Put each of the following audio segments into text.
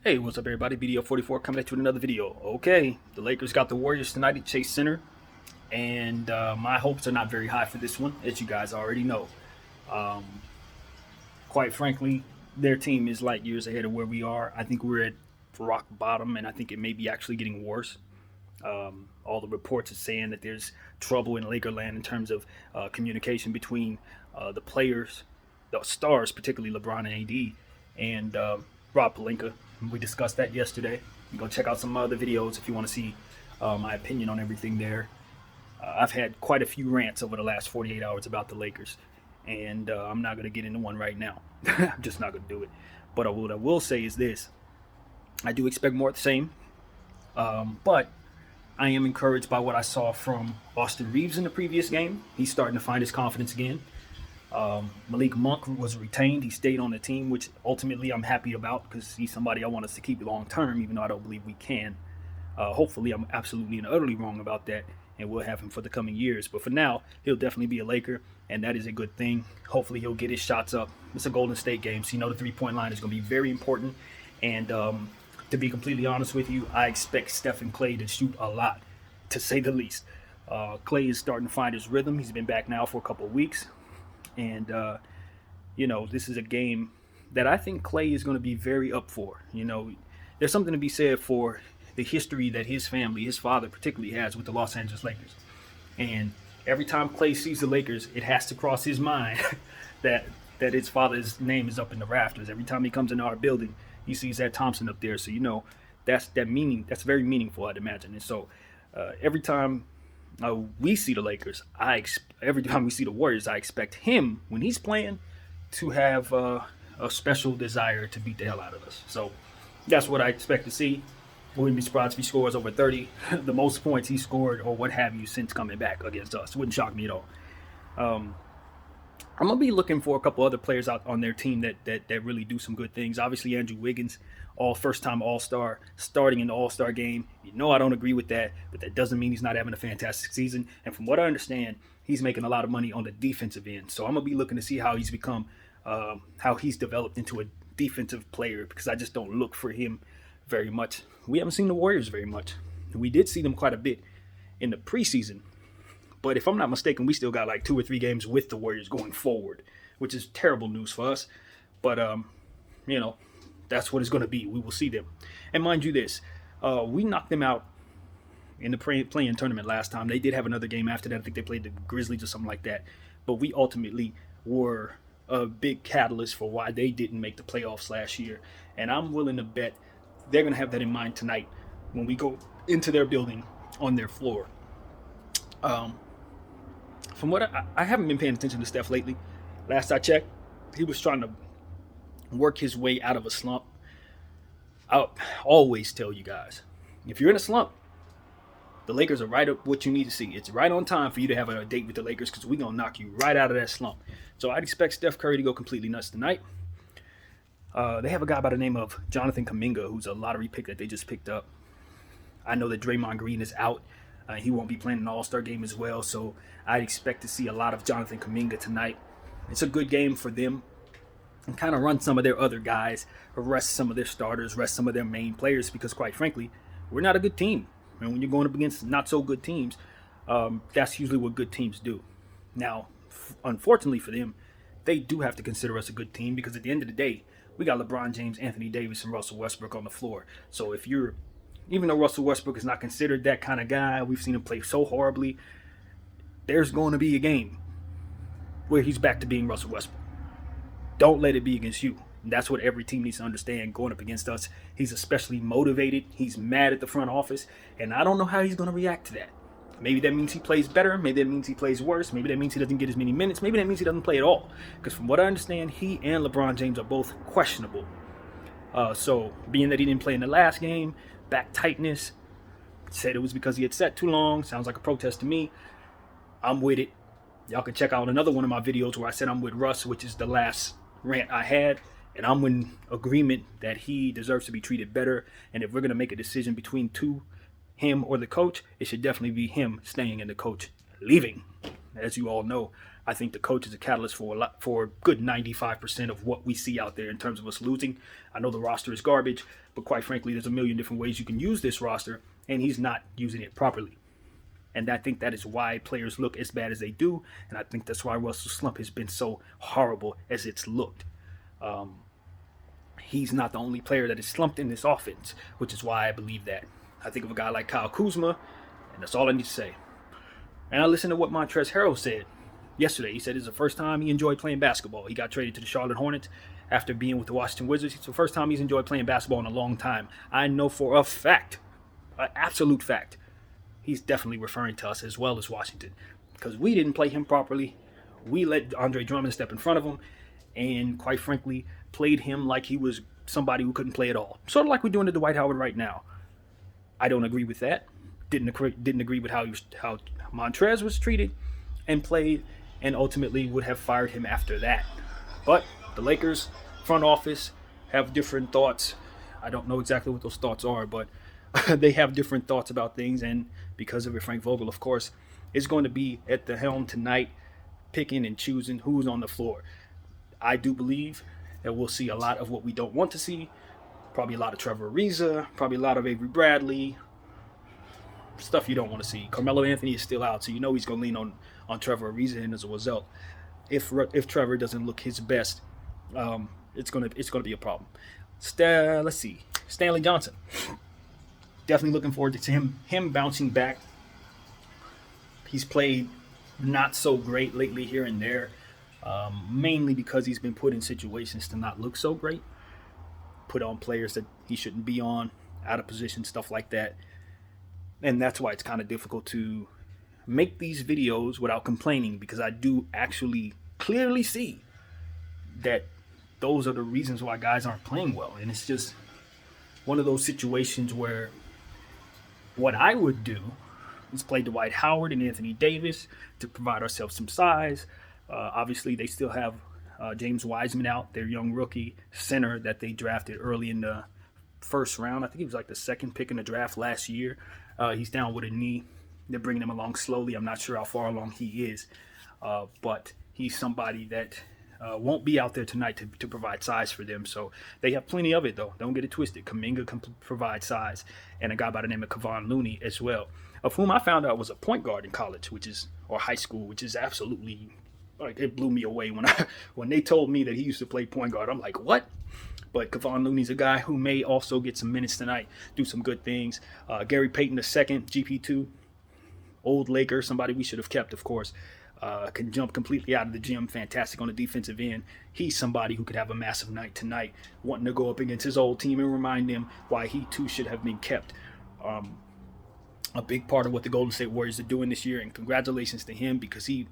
Hey, what's up, everybody? BDO 44 coming at you with another video. Okay, the Lakers got the Warriors tonight at Chase Center, and my hopes are not very high for this one, as you guys already know. Um, Quite frankly, their team is light years ahead of where we are. I think we're at rock bottom, and I think it may be actually getting worse. All the reports are saying that there's trouble in Lakerland in terms of communication between the players, the stars, particularly LeBron and AD, and Rob Pelinka. We discussed that yesterday. You go check out some other videos if you want to see my opinion on everything there. I've had quite a few rants over the last 48 hours about the Lakers, and I'm not going to get into one right now. I'm just not going to do it. But what I will say is this. I do expect more of the same, but I am encouraged by what I saw from Austin Reeves in the previous game. He's starting to find his confidence again. Malik Monk was retained. He stayed on the team, which ultimately I'm happy about because he's somebody I want us to keep long term, even though I don't believe we can. Hopefully, I'm absolutely and utterly wrong about that, and we'll have him for the coming years. But for now, he'll definitely be a Laker, and that is a good thing. Hopefully, he'll get his shots up. It's a Golden State game, so you know the three-point line is going to be very important. And to be completely honest with you, I expect Steph and Clay to shoot a lot, to say the least. Clay is starting to find his rhythm. He's been back now for a couple of weeks. And, this is a game that I think Clay is going to be very up for. There's something to be said for the history that his family, his father particularly, has with the Los Angeles Lakers. And every time Clay sees the Lakers, it has to cross his mind that his father's name is up in the rafters. Every time he comes into our building, he sees that Thompson up there. So, that's very meaningful, I'd imagine. And so every time we see the Lakers, every time we see the Warriors, I expect him, when he's playing, to have a special desire to beat the hell out of us. So that's what I expect to see. Wouldn't be surprised if he scores over 30, the most points he scored or what have you since coming back against us. Wouldn't shock me at all. I'm going to be looking for a couple other players out on their team that really do some good things. Obviously, Andrew Wiggins, first-time All-Star, starting in the All-Star game. I don't agree with that, but that doesn't mean he's not having a fantastic season. And from what I understand, he's making a lot of money on the defensive end. So I'm going to be looking to see how he's become, how he's developed into a defensive player, because I just don't look for him very much. We haven't seen the Warriors very much. We did see them quite a bit in the preseason. But if I'm not mistaken, we still got like 2 or 3 games with the Warriors going forward, which is terrible news for us. But, that's what it's going to be. We will see them. And mind you this, we knocked them out in the play-in tournament last time. They did have another game after that. I think they played the Grizzlies or something like that. But we ultimately were a big catalyst for why they didn't make the playoffs last year. And I'm willing to bet they're going to have that in mind tonight when we go into their building on their floor. From what I haven't been paying attention to Steph lately. Last I checked, he was trying to work his way out of a slump. I'll always tell you guys, if you're in a slump, the Lakers are right up what you need to see. It's right on time for you to have a date with the Lakers because we're going to knock you right out of that slump. So I'd expect Steph Curry to go completely nuts tonight. They have a guy by the name of Jonathan Kuminga, who's a lottery pick that they just picked up. I know that Draymond Green is out. He won't be playing an All-Star game as well, so I'd expect to see a lot of Jonathan Kuminga tonight. It's a good game for them and kind of run some of their other guys, rest some of their starters, rest some of their main players, because quite frankly, we're not a good team. And when you're going up against not-so-good teams, that's usually what good teams do. Now, unfortunately for them, they do have to consider us a good team because at the end of the day, we got LeBron James, Anthony Davis, and Russell Westbrook on the floor. So even though Russell Westbrook is not considered that kind of guy, we've seen him play so horribly, there's going to be a game where he's back to being Russell Westbrook. Don't let it be against you. And that's what every team needs to understand going up against us. He's especially motivated. He's mad at the front office. And I don't know how he's going to react to that. Maybe that means he plays better. Maybe that means he plays worse. Maybe that means he doesn't get as many minutes. Maybe that means he doesn't play at all. Because from what I understand, he and LeBron James are both questionable. So being that he didn't play in the last game, back tightness, said it was because he had sat too long. Sounds like a protest to me. I'm with it. Y'all can check out another one of my videos where I said I'm with Russ, which is the last rant I had. And I'm in agreement that he deserves to be treated better. And if we're going to make a decision between him or the coach, it should definitely be him staying and the coach leaving. As you all know, I think the coach is a catalyst for a good 95% of what we see out there in terms of us losing. I know the roster is garbage, but quite frankly, there's a million different ways you can use this roster, and he's not using it properly. And I think that is why players look as bad as they do, and I think that's why Russell's slump has been so horrible as it's looked. He's not the only player that is slumped in this offense, which is why I believe that. I think of a guy like Kyle Kuzma, and that's all I need to say. And I listened to what Montrezl Harrell said yesterday. He said it's the first time he enjoyed playing basketball. He got traded to the Charlotte Hornets after being with the Washington Wizards. It's the first time he's enjoyed playing basketball in a long time. I know for a fact, an absolute fact, he's definitely referring to us as well as Washington, because we didn't play him properly. We let Andre Drummond step in front of him, and quite frankly, played him like he was somebody who couldn't play at all. Sort of like we're doing to Dwight Howard right now. I don't agree with that. Didn't agree with how Montrez was treated and played, and ultimately would have fired him after that. But the Lakers front office have different thoughts. I don't know exactly what those thoughts are, but they have different thoughts about things, and because of it, Frank Vogel, of course, is going to be at the helm tonight, picking and choosing who's on the floor. I do believe that we'll see a lot of what we don't want to see. Probably a lot of Trevor Ariza, probably a lot of Avery Bradley, stuff you don't want to see. Carmelo Anthony is still out, so you know he's going to lean on Trevor Ariza, and as a result, if Trevor doesn't look his best, it's going to be a problem. Let's see, Stanley Johnson. Definitely looking forward to him bouncing back. He's played not so great lately here and there, mainly because he's been put in situations to not look so great, put on players that he shouldn't be on, out of position, stuff like that. And that's why it's kind of difficult to make these videos without complaining, because I do actually clearly see that those are the reasons why guys aren't playing well. And it's just one of those situations where what I would do is play Dwight Howard and Anthony Davis to provide ourselves some size. Obviously, they still have James Wiseman out, their young rookie center that they drafted early in the first round. I think he was like the second pick in the draft last year. He's down with a knee. They're bringing him along slowly. I'm not sure how far along he is, but he's somebody that won't be out there tonight to provide size for them. So they have plenty of it, though. Don't get it twisted. Kuminga can provide size, and a guy by the name of Kevon Looney as well, of whom I found out was a point guard in college, or high school, which is absolutely, like, it blew me away when they told me that he used to play point guard. I'm like, what? But Kevon Looney's a guy who may also get some minutes tonight, do some good things. Gary Payton II, GP2, old Laker, somebody we should have kept, of course. Can jump completely out of the gym, fantastic on the defensive end. He's somebody who could have a massive night tonight, wanting to go up against his old team and remind them why he too should have been kept. A big part of what the Golden State Warriors are doing this year, and congratulations to him, because he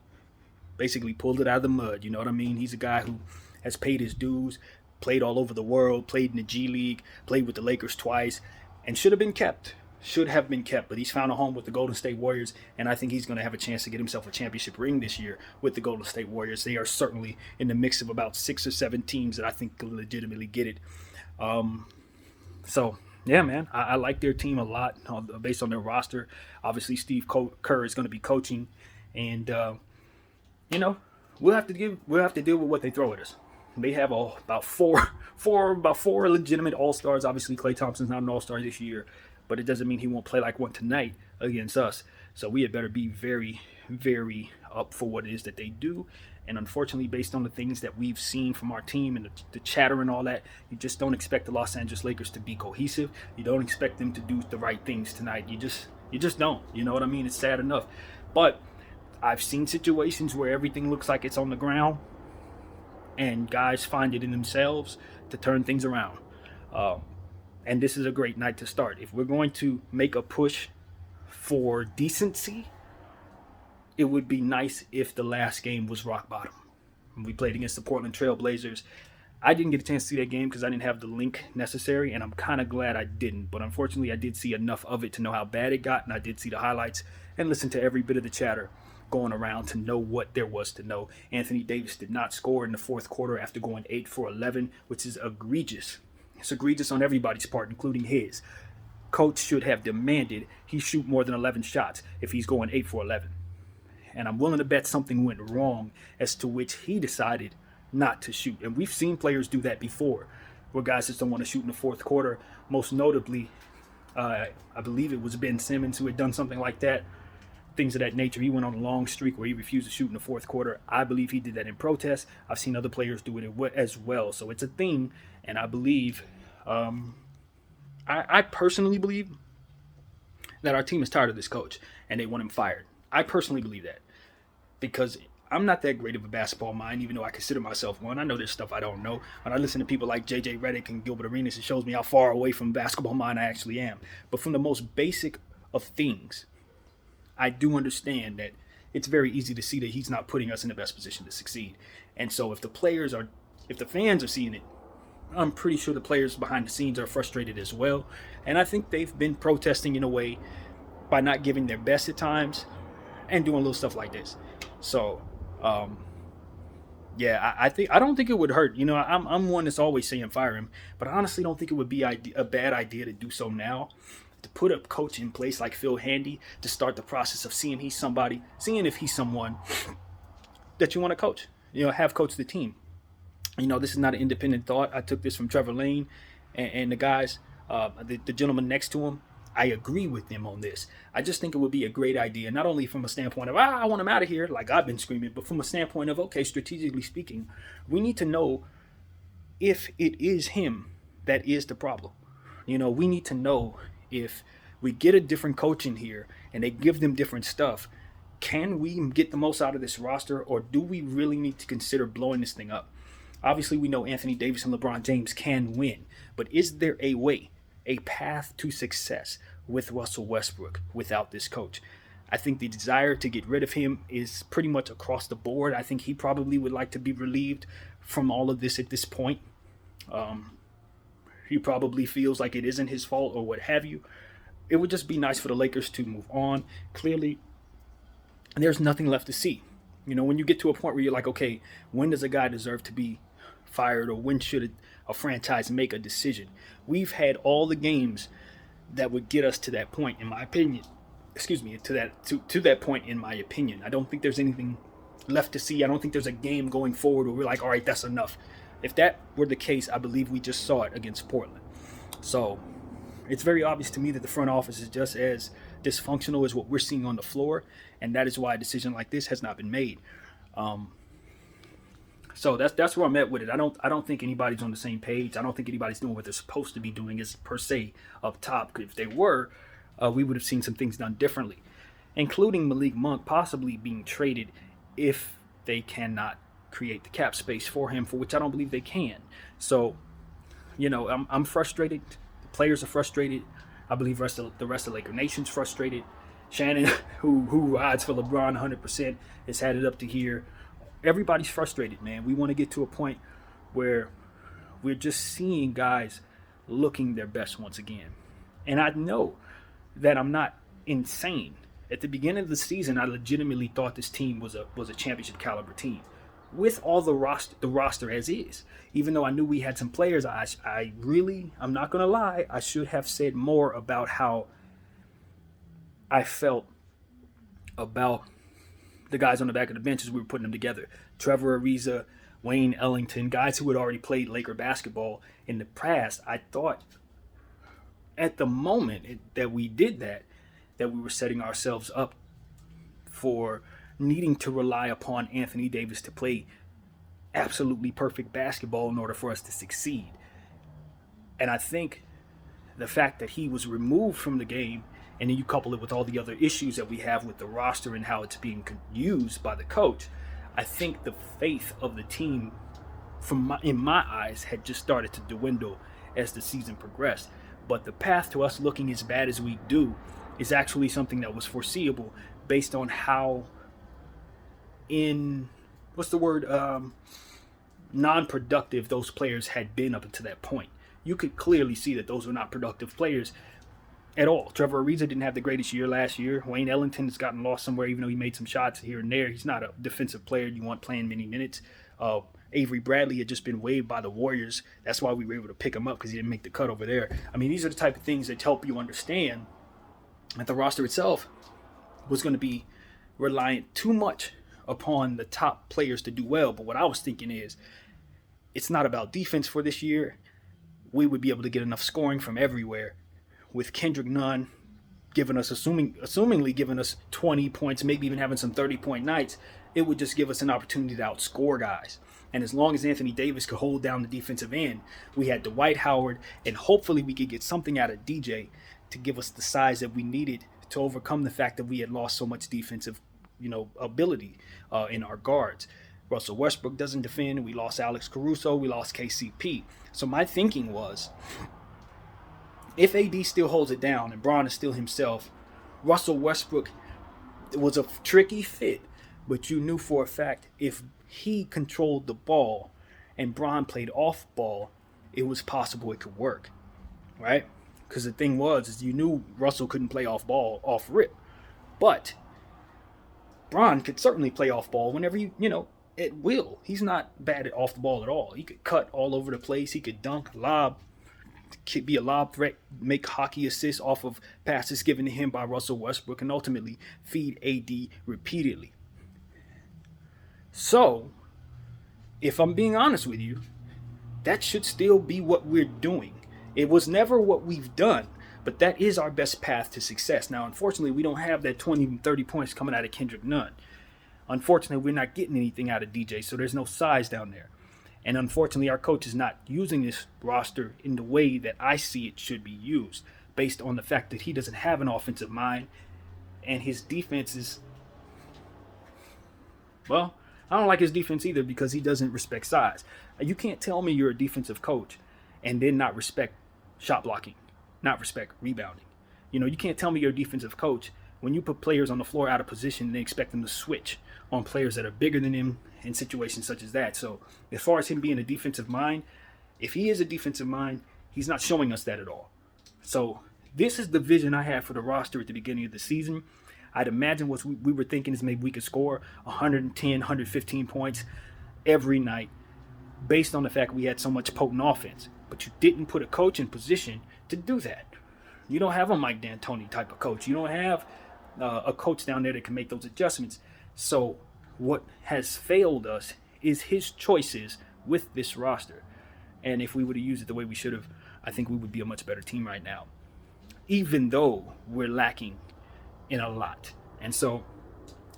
basically pulled it out of the mud. You know what I mean? He's a guy who has paid his dues, played all over the world, played in the G League, played with the Lakers twice, and should have been kept. But he's found a home with the Golden State Warriors, and I think he's going to have a chance to get himself a championship ring this year with the Golden State Warriors. They are certainly in the mix of about 6 or 7 teams that I think can legitimately get it. So, yeah, man, I like their team a lot based on their roster. Obviously, Steve Kerr is going to be coaching, and we'll have to deal with what they throw at us. They have about four legitimate all-stars. Obviously, Klay Thompson's not an all-star this year, but it doesn't mean he won't play like one tonight against us. So we had better be very, very up for what it is that they do. And unfortunately, based on the things that we've seen from our team and the chatter and all that, you just don't expect the Los Angeles Lakers to be cohesive. You don't expect them to do the right things tonight. You just don't. You know what I mean? It's sad enough. But I've seen situations where everything looks like it's on the ground, and guys find it in themselves to turn things around. And this is a great night to start. If we're going to make a push for decency, it would be nice if the last game was rock bottom. We played against the Portland Trail Blazers. I didn't get a chance to see that game because I didn't have the link necessary, and I'm kind of glad I didn't. But unfortunately, I did see enough of it to know how bad it got, and I did see the highlights and listen to every bit of the chatter going around to know what there was to know. Anthony Davis did not score in the fourth quarter after going 8 for 11, which is egregious. It's egregious on everybody's part, including his. Coach should have demanded he shoot more than 11 shots if he's going 8 for 11. and I'm willing to bet something went wrong as to which he decided not to shoot. And we've seen players do that before, where guys just don't want to shoot in the fourth quarter. Most notably, I believe it was Ben Simmons who had done something like that, things of that nature. He went on a long streak where he refused to shoot in the fourth quarter. I believe he did that in protest. I've seen other players do it as well. So it's a thing, and I believe, I personally believe that our team is tired of this coach and they want him fired. I personally believe that because I'm not that great of a basketball mind, even though I consider myself one. I know there's stuff I don't know. When I listen to people like JJ Redick and Gilbert Arenas, it shows me how far away from basketball mind I actually am. But from the most basic of things, I do understand that it's very easy to see that he's not putting us in the best position to succeed. And so if the fans are seeing it, I'm pretty sure the players behind the scenes are frustrated as well. And I think they've been protesting in a way by not giving their best at times and doing little stuff like this. So, yeah, I don't think it would hurt. You know, I'm one that's always saying fire him, but I honestly don't think it would be a bad idea to do so now. To put a coach in place like Phil Handy to start the process of seeing if he's someone that you want to coach. You know, have coach the team. You know, this is not an independent thought. I took this from Trevor Lane and the guys, the gentleman next to him. I agree with them on this. I just think it would be a great idea, not only from a standpoint of, I want him out of here, like I've been screaming, but from a standpoint of, okay, strategically speaking, we need to know if it is him that is the problem. You know, we need to know if we get a different coach in here and they give them different stuff, can we get the most out of this roster, or do we really need to consider blowing this thing up? Obviously, we know Anthony Davis and LeBron James can win, but is there a way, a path to success with Russell Westbrook without this coach? I think the desire to get rid of him is pretty much across the board. I think he probably would like to be relieved from all of this at this point. He probably feels like it isn't his fault or what have you. It would just be nice for the Lakers to move on. Clearly, there's nothing left to see. You know, when you get to a point where you're like, okay, when does a guy deserve to be fired, or when should a franchise make a decision? We've had all the games that would get us to that point, in my opinion. To that point, in my opinion. I don't think there's anything left to see. I don't think there's a game going forward where we're like, all right, that's enough. If that were the case, I believe we just saw it against Portland. So it's very obvious to me that the front office is just as dysfunctional as what we're seeing on the floor, and that is why a decision like this has not been made. So that's where I'm at with it. I don't think anybody's on the same page. I don't think anybody's doing what they're supposed to be doing as per se up top. If they were, we would have seen some things done differently, including Malik Monk possibly being traded if they cannot create the cap space for him, for which I don't believe they can. So, you know, I'm frustrated. The players are frustrated. I believe the rest of Laker Nation's frustrated. Shannon, who rides for LeBron 100%, has had it up to here. Everybody's frustrated, man. We want to get to a point where we're just seeing guys looking their best once again. And I know that I'm not insane. At the beginning of the season, I legitimately thought this team was a championship caliber team, with all the roster as is. Even though I knew we had some players, I'm not going to lie, I should have said more about how I felt about the guys on the back of the bench as we were putting them together. Trevor Ariza, Wayne Ellington, guys who had already played Laker basketball in the past. I thought at the moment that we did that we were setting ourselves up for needing to rely upon Anthony Davis to play absolutely perfect basketball in order for us to succeed. And I think the fact that he was removed from the game, and then you couple it with all the other issues that we have with the roster and how it's being used by the coach, I think the faith of the team, in my eyes, had just started to dwindle as the season progressed. But the path to us looking as bad as we do is actually something that was foreseeable based on how non-productive those players had been up until that point. You could clearly see that those were not productive players at all. Trevor Ariza didn't have the greatest year last year. Wayne Ellington has gotten lost somewhere, even though he made some shots here and there. He's not a defensive player you want playing many minutes. Avery Bradley had just been waived by the Warriors. That's why we were able to pick him up, because he didn't make the cut over there. I mean, these are the type of things that help you understand that the roster itself was going to be reliant too much upon the top players to do well. But what I was thinking is, it's not about defense for this year. We would be able to get enough scoring from everywhere with Kendrick Nunn giving us, assumingly giving us 20 points, maybe even having some 30-point nights. It would just give us an opportunity to outscore guys. And as long as Anthony Davis could hold down the defensive end, we had Dwight Howard, and hopefully we could get something out of DJ to give us the size that we needed to overcome the fact that we had lost so much defensive, ability in our guards. Russell Westbrook doesn't defend. We lost Alex Caruso. We lost KCP. So my thinking was, if AD still holds it down and Bron is still himself, Russell Westbrook was a tricky fit, but you knew for a fact if he controlled the ball and Bron played off ball, it was possible it could work, right? Because the thing is you knew Russell couldn't play off ball, off rip. But Bron could certainly play off ball whenever at will. He's not bad at off the ball at all. He could cut all over the place. He could dunk, lob, could be a lob threat, make hockey assists off of passes given to him by Russell Westbrook, and ultimately feed AD repeatedly. So, if I'm being honest with you, that should still be what we're doing. It was never what we've done, but that is our best path to success. Now, unfortunately, we don't have that 20, 30 points coming out of Kendrick Nunn. Unfortunately, we're not getting anything out of DJ, so there's no size down there. And unfortunately, our coach is not using this roster in the way that I see it should be used, based on the fact that he doesn't have an offensive mind, and his defense is, well, I don't like his defense either because he doesn't respect size. You can't tell me you're a defensive coach and then not respect shot blocking, not respect rebounding. You can't tell me you're a defensive coach when you put players on the floor out of position and they expect them to switch on players that are bigger than him in situations such as that. So as far as him being a defensive mind, if he is a defensive mind, he's not showing us that at all. So this is the vision I had for the roster at the beginning of the season. I'd imagine what we were thinking is maybe we could score 110, 115 points every night based on the fact we had so much potent offense. But you didn't put a coach in position to do that. You don't have a Mike D'Antoni type of coach. You don't have a coach down there that can make those adjustments. So what has failed us is his choices with this roster. And if we would have used it the way we should have, I think we would be a much better team right now, even though we're lacking in a lot. And so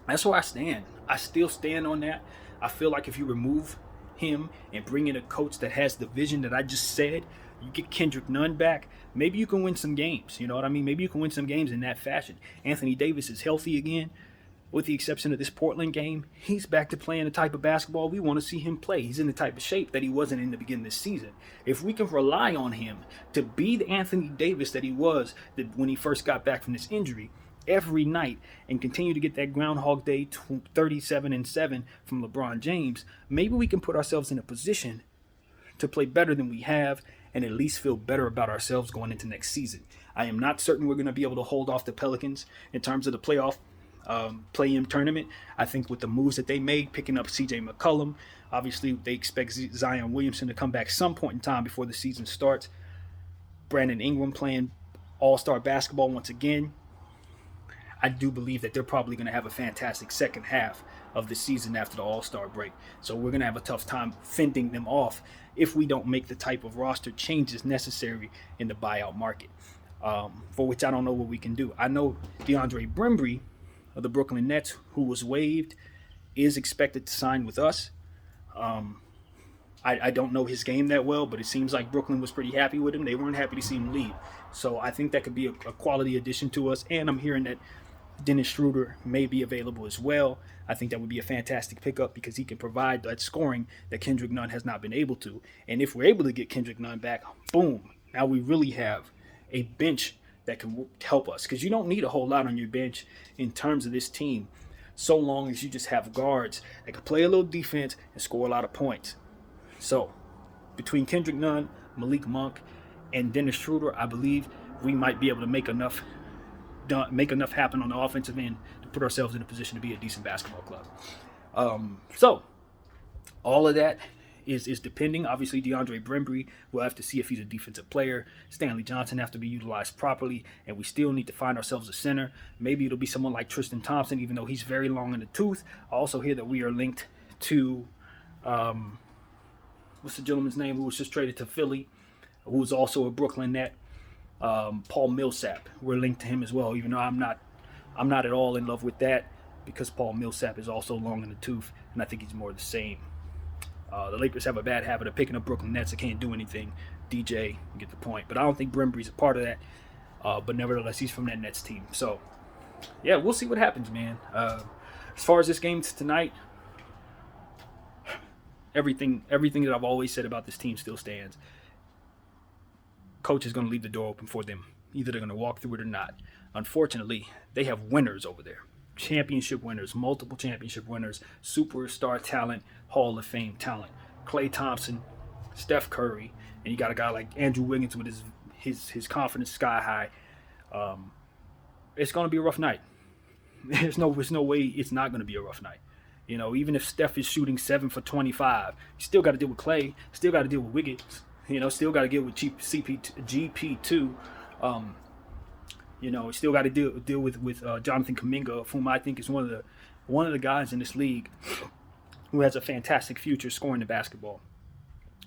that's where I stand. I still stand on that. I feel like if you remove him and bring in a coach that has the vision that I just said, you get Kendrick Nunn back, maybe you can win some games. You know what I mean? Maybe you can win some games in that fashion. Anthony Davis is healthy again, with the exception of this Portland game. He's back to playing the type of basketball we want to see him play. He's in the type of shape that he wasn't in the beginning of this season. If we can rely on him to be the Anthony Davis that he was when he first got back from this injury every night and continue to get that Groundhog Day 37-7 from LeBron James, maybe we can put ourselves in a position to play better than we have and at least feel better about ourselves going into next season. I am not certain we're going to be able to hold off the Pelicans in terms of the playoff play-in tournament. I think with the moves that they made, picking up CJ McCollum, obviously they expect Zion Williamson to come back some point in time before the season starts. Brandon Ingram playing all-star basketball once again. I do believe that they're probably going to have a fantastic second half of the season after the All-Star break. So we're going to have a tough time fending them off if we don't make the type of roster changes necessary in the buyout market, for which I don't know what we can do. I know DeAndre Brimbury of the Brooklyn Nets, who was waived, is expected to sign with us. I don't know his game that well, but it seems like Brooklyn was pretty happy with him. They weren't happy to see him leave. So I think that could be a quality addition to us. And I'm hearing that Dennis Schroeder may be available as well. I think that would be a fantastic pickup because he can provide that scoring that Kendrick Nunn has not been able to. And if we're able to get Kendrick Nunn back, boom, now we really have a bench that can help us. Because you don't need a whole lot on your bench in terms of this team, so long as you just have guards that can play a little defense and score a lot of points. So between Kendrick Nunn, Malik Monk, and Dennis Schroeder, I believe we might be able to make enough happen on the offensive end to put ourselves in a position to be a decent basketball club. So all of that is depending. Obviously, DeAndre Brembry, we'll have to see if he's a defensive player. Stanley Johnson have to be utilized properly, and we still need to find ourselves a center. Maybe it'll be someone like Tristan Thompson, even though he's very long in the tooth. I also hear that we are linked to, what's the gentleman's name who was just traded to Philly, who was also a Brooklyn net, Paul Millsap. We're linked to him as well, even though I'm not at all in love with that, because Paul Millsap is also long in the tooth, and I think he's more the same. The Lakers have a bad habit of picking up Brooklyn Nets that can't do anything. DJ, you get the point. But I don't think Brembry's a part of that. But nevertheless, he's from that Nets team. So, yeah, we'll see what happens, man. As far as this game tonight, everything that I've always said about this team still stands. Coach is going to leave the door open for them. Either they're going to walk through it or not. Unfortunately, they have winners over there. Championship winners, multiple championship winners, superstar talent, Hall of Fame talent. Klay Thompson, Steph Curry, and you got a guy like Andrew Wiggins with his confidence sky high. It's going to be a rough night. There's no way it's not going to be a rough night. You know, even if Steph is shooting 7 for 25, you still got to deal with Klay, still got to deal with Wiggins, you know, still got to deal with GP2. You know, still got to deal with Jonathan Kuminga, whom I think is one of the guys in this league who has a fantastic future scoring the basketball,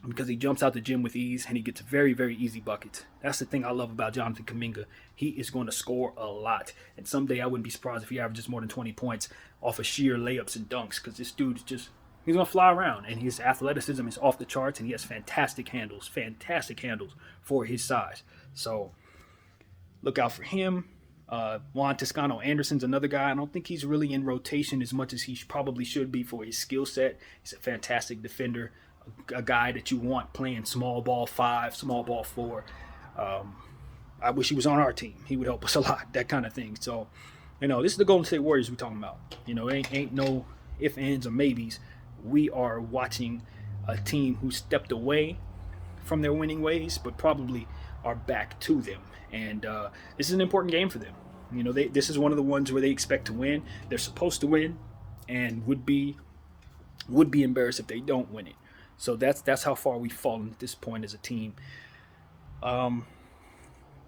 because he jumps out the gym with ease and he gets very, very easy buckets. That's the thing I love about Jonathan Kuminga. He is going to score a lot, and someday I wouldn't be surprised if he averages more than 20 points off of sheer layups and dunks, because this dude is he's going to fly around, and his athleticism is off the charts, and he has fantastic handles for his size. So look out for him. Juan Toscano Anderson's another guy. I don't think he's really in rotation as much as he probably should be for his skill set. He's a fantastic defender, a guy that you want playing small ball 5, small ball 4. I wish he was on our team. He would help us a lot, that kind of thing. So, you know, this is the Golden State Warriors we're talking about. You know, ain't no ifs, ands, or maybes. We are watching a team who stepped away from their winning ways, but probably are back to them. And this is an important game for them. You know, this is one of the ones where they expect to win. They're supposed to win, and would be embarrassed if they don't win it. So that's how far we've fallen at this point as a team.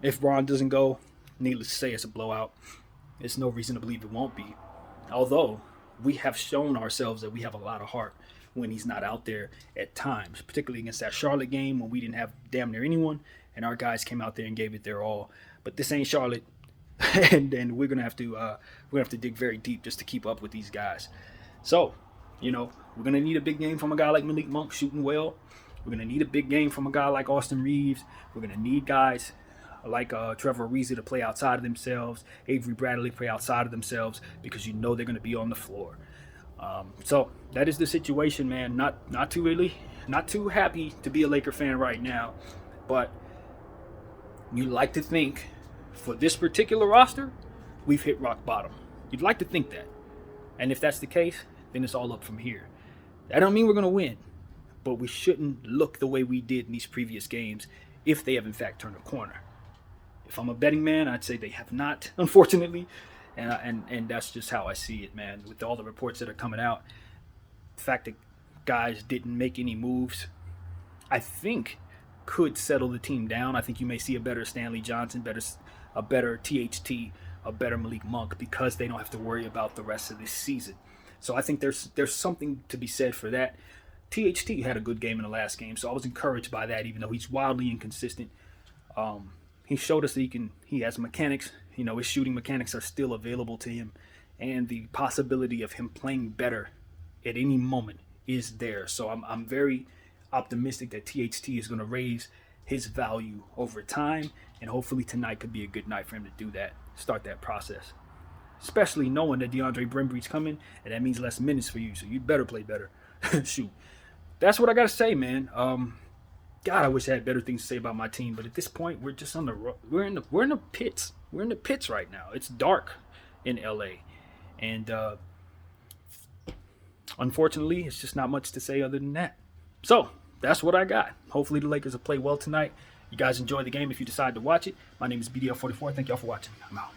If Braun doesn't go, needless to say, it's a blowout. There's no reason to believe it won't be. Although we have shown ourselves that we have a lot of heart when he's not out there at times, particularly against that Charlotte game when we didn't have damn near anyone, and our guys came out there and gave it their all. But this ain't Charlotte, and we're gonna have to dig very deep just to keep up with these guys. So, you know, we're gonna need a big game from a guy like Malik Monk shooting well. We're gonna need a big game from a guy like Austin Reeves. We're gonna need guys like Trevor Ariza to play outside of themselves, Avery Bradley play outside of themselves, because you know they're gonna be on the floor. So that is the situation, man. Not too happy to be a Laker fan right now, but you like to think for this particular roster, we've hit rock bottom. You'd like to think that. And if that's the case, then it's all up from here. That don't mean we're going to win, but we shouldn't look the way we did in these previous games if they have in fact turned a corner. If I'm a betting man, I'd say they have not, unfortunately. And that's just how I see it, man. With all the reports that are coming out, the fact that guys didn't make any moves, I think could settle the team down. I think you may see a better Stanley Johnson, a better THT, a better Malik Monk, because they don't have to worry about the rest of this season. So I think there's something to be said for that. THT had a good game in the last game, so I was encouraged by that, even though he's wildly inconsistent. He showed us that he has mechanics. You know, his shooting mechanics are still available to him, and the possibility of him playing better at any moment is there. So I'm very optimistic that THT is going to raise his value over time, and hopefully tonight could be a good night for him to do that, start that process. Especially knowing that DeAndre Brembry's coming, and that means less minutes for you, so you better play better. Shoot. That's what I got to say, man. God, I wish I had better things to say about my team, but at this point, we're just on we're in the pits. We're in the pits right now. It's dark in LA, and unfortunately, it's just not much to say other than that. So that's what I got. Hopefully, the Lakers will play well tonight. You guys enjoy the game if you decide to watch it. My name is BDL44. Thank y'all for watching. I'm out.